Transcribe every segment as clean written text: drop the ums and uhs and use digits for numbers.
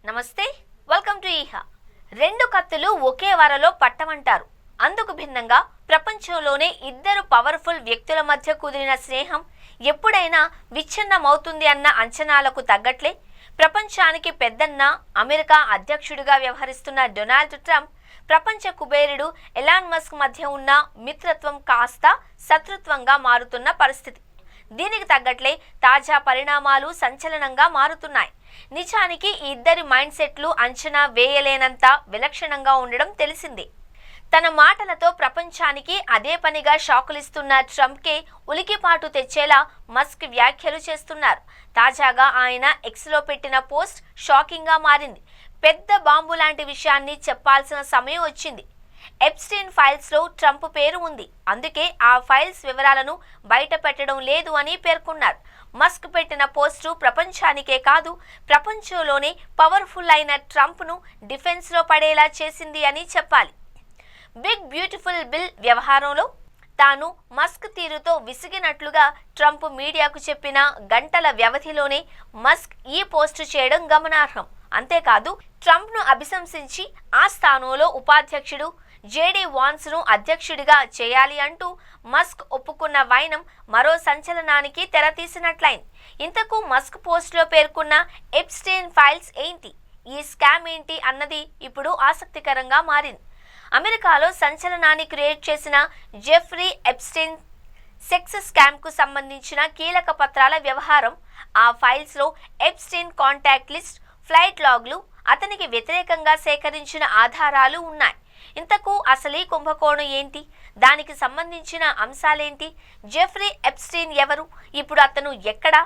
నమస్తే, welcome to ఈహా. రెండు కత్తులు ఒకే వరలో పట్టమంటారు. అందుకు భిన్నంగా ప్రపంచంలోనే ఇద్దరు పవర్ఫుల్ వ్యక్తుల మధ్య కుదిరిన స్నేహం ఎప్పుడైనా విచ్ఛిన్నమవుతుంది అన్న అంచనాలకు తగ్గట్లే ప్రపంచానికి పెద్దన్న అమెరికా అధ్యక్షుడిగా వ్యవహరిస్తున్న డొనాల్డ్ ట్రంప్, ప్రపంచ కుబేరుడు ఎలాన్ మస్క్ మధ్య ఉన్న మిత్రత్వం కాస్త శత్రుత్వంగా మారుతున్న పరిస్థితి. దీనికి తగ్గట్లే తాజా పరిణామాలు సంచలనంగా మారుతున్నాయి. నిజానికి ఈ ఇద్దరి మైండ్ సెట్లు అంచనా వేయలేనంత విలక్షణంగా ఉండడం తెలిసిందే. తన మాటలతో ప్రపంచానికి అదే పనిగా షాకులిస్తున్న ట్రంప్కే ఉలికిపాటు తెచ్చేలా మస్క్ వ్యాఖ్యలు చేస్తున్నారు. తాజాగా ఆయన ఎక్స్లో పెట్టిన పోస్ట్ షాకింగ్గా మారింది. పెద్ద బాంబు లాంటి విషయాన్ని చెప్పాల్సిన సమయం వచ్చింది. ఎప్స్టీన్ ఫైల్స్లో ట్రంప్ పేరు ఉంది, అందుకే ఆ ఫైల్స్ వివరాలను బయట పెట్టడం లేదు అని పేర్కొన్నారు. మస్క్ పెట్టిన పోస్టు ప్రపంచానికే కాదు, ప్రపంచంలోనే పవర్ఫుల్ అయిన ట్రంప్ను డిఫెన్స్లో పడేలా చేసింది అని చెప్పాలి. బిగ్ బ్యూటిఫుల్ బిల్ వ్యవహారంలో తాను మస్క్ తీరుతో విసిగినట్లుగా ట్రంప్ మీడియాకు చెప్పిన గంటల వ్యవధిలోనే మస్క్ ఈ పోస్టు చేయడం గమనార్హం. అంతేకాదు, ట్రంప్ను అభిశంసించి ఆ స్థానంలో ఉపాధ్యక్షుడు జేడీ వాన్స్ను అధ్యక్షుడిగా చేయాలి అంటూ మస్క్ ఒప్పుకున్న వైనం మరో సంచలనానికి తెరతీసినట్లయింది. ఇంతకు మస్క్ పోస్టులో పేర్కొన్న ఎప్స్టీన్ ఫైల్స్ ఏంటి, ఈ స్కామ్ ఏంటి అన్నది ఇప్పుడు ఆసక్తికరంగా మారింది. అమెరికాలో సంచలనాన్ని క్రియేట్ చేసిన జెఫ్రీ ఎప్స్టీన్ సెక్స్ స్కామ్కు సంబంధించిన కీలక పత్రాల వ్యవహారం. ఆ ఫైల్స్లో ఎప్స్టీన్ కాంటాక్ట్ లిస్ట్, ఫ్లైట్ లాగ్లు, అతనికి వ్యతిరేకంగా సేకరించిన ఆధారాలు ఉన్నాయి. ఇంతకు అసలీ కుంభకోణం ఏంటి, దానికి సంబంధించిన అంశాలేంటి, జెఫ్రీ ఎప్స్టీన్ ఎవరు, ఇప్పుడు అతను ఎక్కడా?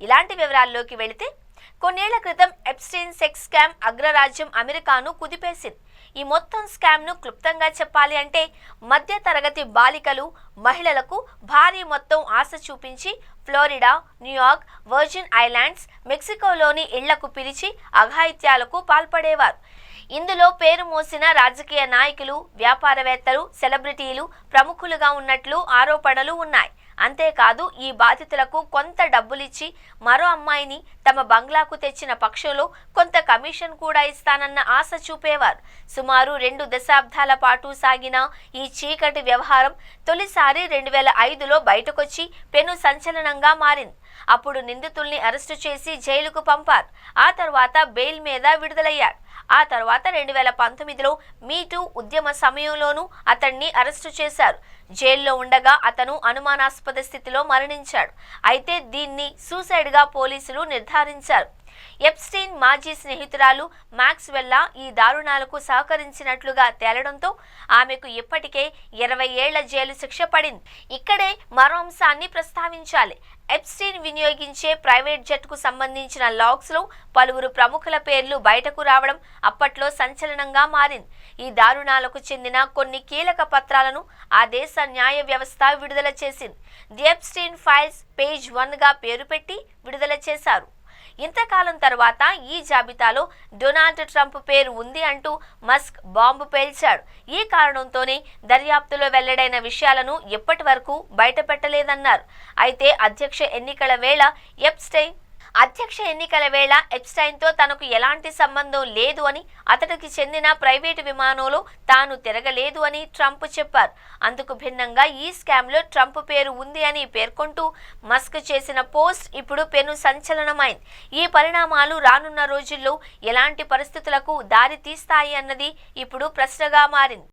ఇలాంటి వివరాల్లోకి వెళితే, కొన్నేళ్ల క్రితం ఎప్స్టీన్ సెక్స్ స్కామ్ అగ్రరాజ్యం అమెరికాను కుదిపేసింది. ఈ మొత్తం స్కామ్ను క్లుప్తంగా చెప్పాలి అంటే, మధ్య తరగతి బాలికలు, మహిళలకు భారీ మొత్తం ఆశ చూపించి ఫ్లోరిడా, న్యూయార్క్, వర్జిన్ ఐలాండ్స్, మెక్సికోలోని ఇళ్లకు పిలిచి అఘాయిత్యాలకు పాల్పడేవారు. ఇందులో పేరు మోసిన రాజకీయ నాయకులు, వ్యాపారవేత్తలు, సెలబ్రిటీలు ప్రముఖులుగా ఉన్నట్లు ఆరోపణలు ఉన్నాయి. అంతేకాదు, ఈ బాధితులకు కొంత డబ్బులిచ్చి మరో అమ్మాయిని తమ బంగ్లాకు తెచ్చిన పక్షంలో కొంత కమిషన్ కూడా ఇస్తానన్న ఆశ చూపేవారు. సుమారు 2 దశాబ్దాల పాటు సాగిన ఈ చీకటి వ్యవహారం తొలిసారి 2005లో బయటకొచ్చి పెను సంచలనంగా మారింది. అప్పుడు నిందితుల్ని అరెస్టు చేసి జైలుకు పంపారు. ఆ తర్వాత బెయిల్ మీద విడుదలయ్యారు. ఆ తర్వాత 2019లో మీటూ ఉద్యమ సమయంలోనూ అతన్ని అరెస్టు చేశారు. జైల్లో ఉండగా అతను అనుమానాస్పద స్థితిలో మరణించాడు. అయితే దీన్ని సూసైడ్గా పోలీసులు నిర్ధారించారు. ఎప్స్టీన్ మాజీ స్నేహితురాలు మ్యాక్స్వెల్లా ఈ దారుణాలకు సహకరించినట్లుగా తేలడంతో ఆమెకు ఇప్పటికే 20 ఏళ్ల జైలు శిక్ష పడింది. ఇక్కడే మరో అంశాన్ని ప్రస్తావించాలి. ఎప్స్టీన్ వినియోగించే ప్రైవేట్ జెట్కు సంబంధించిన లాగ్స్లో పలువురు ప్రముఖుల పేర్లు బయటకు రావడం అప్పట్లో సంచలనంగా మారింది. ఈ దారుణాలకు చెందిన కొన్ని కీలక పత్రాలను ఆ దేశ న్యాయ వ్యవస్థ విడుదల చేసింది. ది ఎప్స్టీన్ ఫైల్స్ పేజ్ 1గా పేరు పెట్టి విడుదల చేశారు. ఇంతకాలం తర్వాత ఈ జాబితాలో డొనాల్డ్ ట్రంప్ పేరు ఉంది అంటూ మస్క్ బాంబు పేల్చాడు. ఈ కారణంతోనే దర్యాప్తులో వెల్లడైన విషయాలను ఎప్పటి వరకు బయటపెట్టలేదన్నారు. అయితే అధ్యక్ష ఎన్నికల వేళ ఎప్స్టైన్తో తనకు ఎలాంటి సంబంధం లేదు అని, అతడికి చెందిన ప్రైవేటు విమానంలో తాను తిరగలేదు అని ట్రంప్ చెప్పారు. అందుకు భిన్నంగా ఈ స్కామ్లో ట్రంప్ పేరు ఉంది అని పేర్కొంటూ మస్క్ చేసిన పోస్ట్ ఇప్పుడు పెను సంచలనమైంది. ఈ పరిణామాలు రానున్న రోజుల్లో ఎలాంటి పరిస్థితులకు దారి తీస్తాయి అన్నది ఇప్పుడు ప్రశ్నగా మారింది.